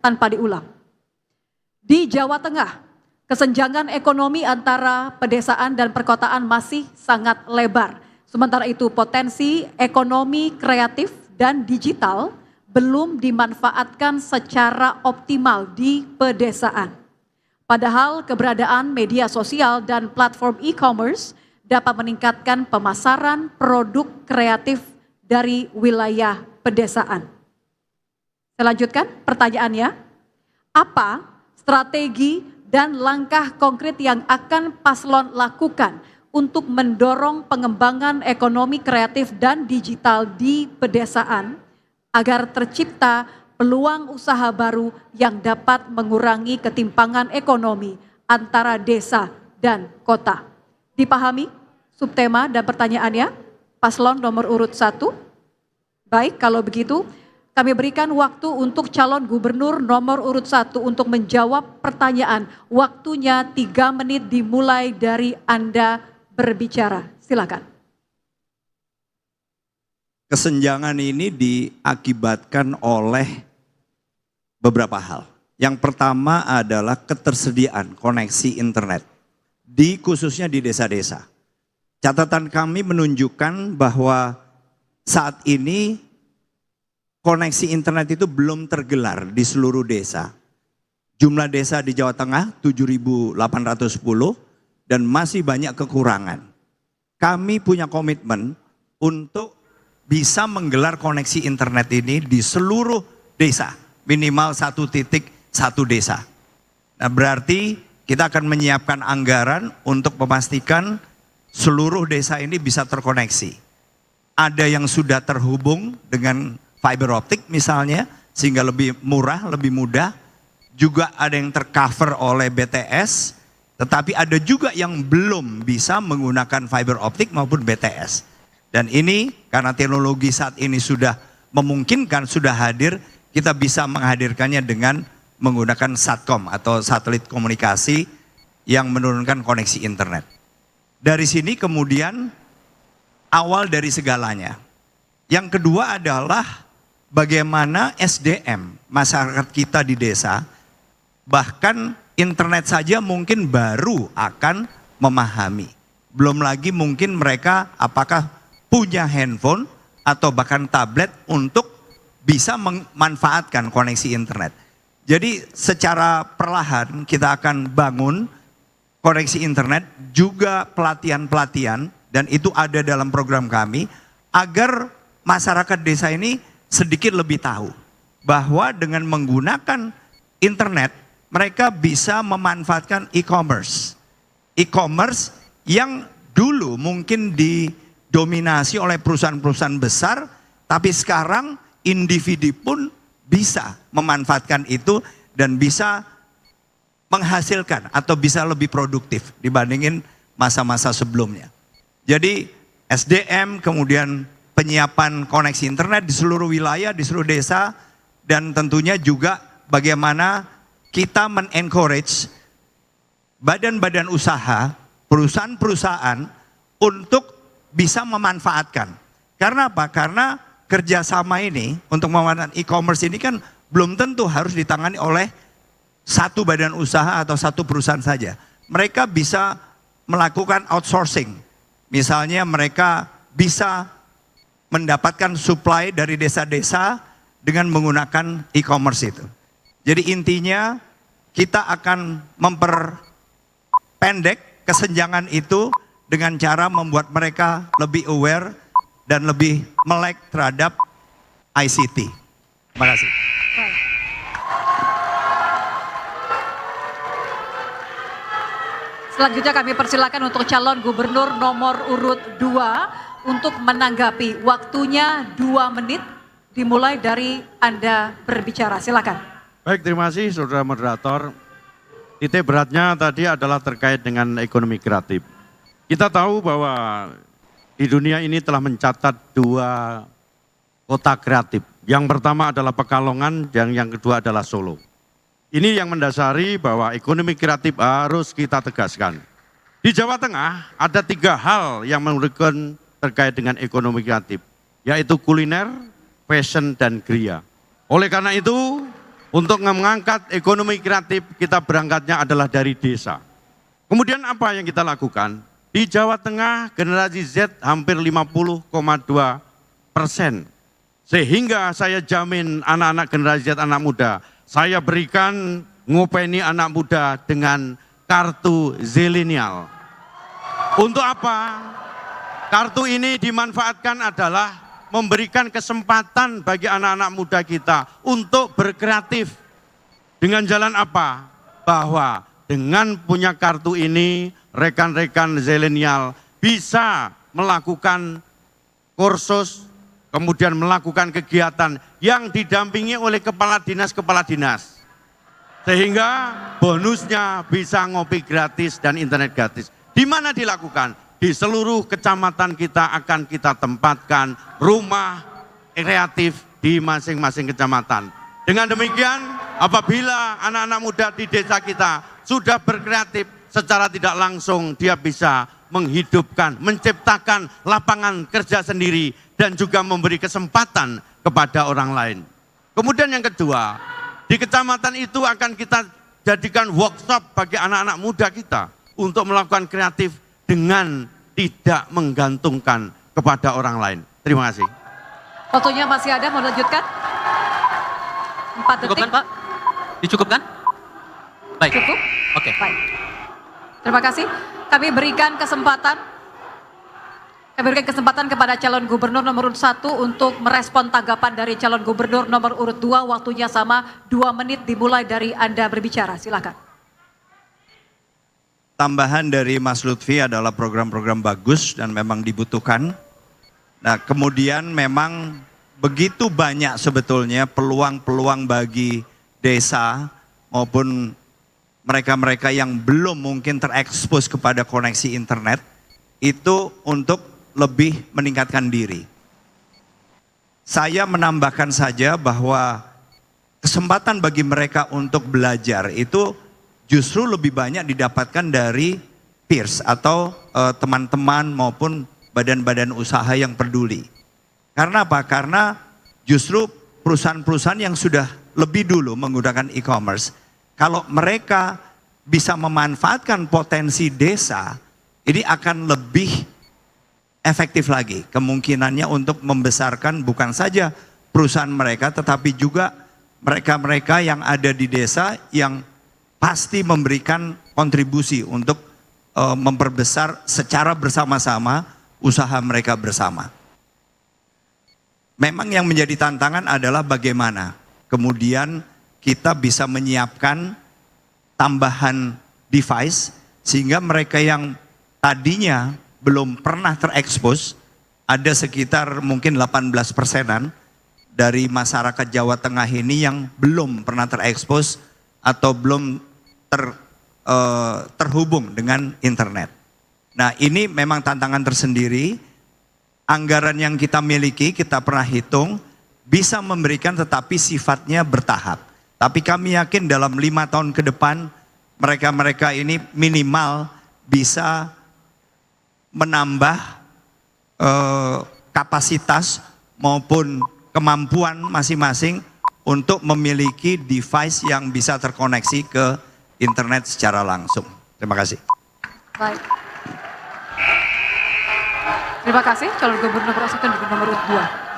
tanpa diulang. Di Jawa Tengah, kesenjangan ekonomi antara pedesaan dan perkotaan masih sangat lebar. Sementara itu potensi ekonomi kreatif dan digital belum dimanfaatkan secara optimal di pedesaan. Padahal keberadaan media sosial dan platform e-commerce dapat meningkatkan pemasaran produk kreatif dari wilayah pedesaan. Saya lanjutkan pertanyaannya, apa strategi dan langkah konkret yang akan paslon lakukan untuk mendorong pengembangan ekonomi kreatif dan digital di pedesaan agar tercipta peluang usaha baru yang dapat mengurangi ketimpangan ekonomi antara desa dan kota? Dipahami subtema dan pertanyaannya? Paslon nomor urut 1. Baik, kalau begitu kami berikan waktu untuk calon gubernur nomor urut 1 untuk menjawab pertanyaan. Waktunya 3 menit dimulai dari Anda berbicara. Silakan. Kesenjangan ini diakibatkan oleh beberapa hal. Yang pertama adalah ketersediaan koneksi internet, khususnya di desa-desa. Catatan kami menunjukkan bahwa saat ini koneksi internet itu belum tergelar di seluruh desa. Jumlah desa di Jawa Tengah 7.810 dan masih banyak kekurangan. Kami punya komitmen untuk bisa menggelar koneksi internet ini di seluruh desa, minimal 1 titik 1 desa. Nah, berarti kita akan menyiapkan anggaran untuk memastikan seluruh desa ini bisa terkoneksi. Ada yang sudah terhubung dengan fiber optik misalnya, sehingga lebih murah, lebih mudah. Juga ada yang tercover oleh BTS, tetapi ada juga yang belum bisa menggunakan fiber optik maupun BTS. Dan ini karena teknologi saat ini sudah memungkinkan, sudah hadir, kita bisa menghadirkannya dengan menggunakan Satcom atau satelit komunikasi yang menurunkan koneksi internet. Dari sini kemudian awal dari segalanya. Yang kedua adalah bagaimana SDM masyarakat kita di desa, bahkan internet saja mungkin baru akan memahami. Belum lagi mungkin mereka apakah punya handphone atau bahkan tablet untuk bisa memanfaatkan koneksi internet. Jadi secara perlahan kita akan bangun koneksi internet, juga pelatihan-pelatihan, dan itu ada dalam program kami, agar masyarakat desa ini sedikit lebih tahu bahwa dengan menggunakan internet mereka bisa memanfaatkan e-commerce. E-commerce yang dulu mungkin didominasi oleh perusahaan-perusahaan besar, tapi sekarang individu pun bisa memanfaatkan itu dan bisa menghasilkan atau bisa lebih produktif dibandingin masa-masa sebelumnya. Jadi SDM, kemudian penyiapan koneksi internet di seluruh wilayah, di seluruh desa, dan tentunya juga bagaimana kita men-encourage badan-badan usaha, perusahaan-perusahaan untuk bisa memanfaatkan. Karena apa? Karena kerjasama ini untuk memanfaatkan e-commerce ini kan belum tentu harus ditangani oleh satu badan usaha atau satu perusahaan saja. Mereka bisa melakukan outsourcing. Misalnya mereka bisa mendapatkan supply dari desa-desa dengan menggunakan e-commerce itu. Jadi intinya kita akan memperpendek kesenjangan itu dengan cara membuat mereka lebih aware dan lebih melek terhadap ICT. Terima kasih. Selanjutnya kami persilakan untuk calon gubernur nomor urut 2 untuk menanggapi. Waktunya 2 menit dimulai dari Anda berbicara. Silakan. Baik, terima kasih saudara moderator. Titik beratnya tadi adalah terkait dengan ekonomi kreatif. Kita tahu bahwa di dunia ini telah mencatat 2 kota kreatif. Yang pertama adalah Pekalongan dan yang kedua adalah Solo. Ini yang mendasari bahwa ekonomi kreatif harus kita tegaskan. Di Jawa Tengah ada 3 hal yang menurutkan terkait dengan ekonomi kreatif, yaitu kuliner, fashion, dan kriya. Oleh karena itu, Untuk mengangkat ekonomi kreatif, kita berangkatnya adalah dari desa. Kemudian apa yang kita lakukan? Di Jawa Tengah, generasi Z hampir 50,2%. Sehingga saya jamin anak-anak generasi Z, anak muda, saya berikan ngopeni anak muda dengan kartu zilenial. Untuk apa? Kartu ini dimanfaatkan adalah memberikan kesempatan bagi anak-anak muda kita untuk berkreatif. Dengan jalan apa? Bahwa dengan punya kartu ini, rekan-rekan zilenial bisa melakukan kursus, kemudian melakukan kegiatan yang didampingi oleh kepala dinas. Sehingga bonusnya bisa ngopi gratis dan internet gratis. Di mana dilakukan? Di seluruh kecamatan kita akan kita tempatkan rumah kreatif di masing-masing kecamatan. Dengan demikian, apabila anak-anak muda di desa kita sudah berkreatif, secara tidak langsung dia bisa menghidupkan, menciptakan lapangan kerja sendiri dan juga memberi kesempatan kepada orang lain. Kemudian yang kedua, di kecamatan itu akan kita jadikan workshop bagi anak-anak muda kita untuk melakukan kreatif dengan tidak menggantungkan kepada orang lain. Terima kasih. Waktunya masih ada, mau lanjutkan? 4 detik. Cukupkan Pak? Dicukupkan? Baik. Cukup? Oke. Baik. Terima kasih. Kami berikan kesempatan kepada calon gubernur nomor urut 1 untuk merespon tanggapan dari calon gubernur nomor urut 2. Waktunya sama 2 menit dimulai dari Anda berbicara. Silakan. Tambahan dari Mas Lutfi adalah program-program bagus dan memang dibutuhkan. Nah, kemudian memang begitu banyak sebetulnya peluang-peluang bagi desa maupun mereka-mereka yang belum mungkin terekspos kepada koneksi internet itu untuk lebih meningkatkan diri. Saya menambahkan saja bahwa kesempatan bagi mereka untuk belajar itu justru lebih banyak didapatkan dari peers atau teman-teman maupun badan-badan usaha yang peduli. Karena apa? Karena justru perusahaan-perusahaan yang sudah lebih dulu menggunakan e-commerce, kalau mereka bisa memanfaatkan potensi desa, ini akan lebih efektif lagi kemungkinannya untuk membesarkan bukan saja perusahaan mereka, tetapi juga mereka-mereka yang ada di desa yang pasti memberikan kontribusi untuk memperbesar secara bersama-sama usaha mereka bersama. Memang yang menjadi tantangan adalah bagaimana kemudian kita bisa menyiapkan tambahan device sehingga mereka yang tadinya belum pernah terekspos, ada sekitar mungkin 18%-an dari masyarakat Jawa Tengah ini yang belum pernah terekspos atau belum terhubung dengan internet. Nah, ini memang tantangan tersendiri. Anggaran yang kita miliki, kita pernah hitung, bisa memberikan tetapi sifatnya bertahap. Tapi kami yakin dalam 5 tahun ke depan, mereka-mereka ini minimal bisa menambah kapasitas maupun kemampuan masing-masing untuk memiliki device yang bisa terkoneksi ke internet secara langsung. Terima kasih. Baik. Terima kasih calon gubernur nomor 1 dan nomor urut 2.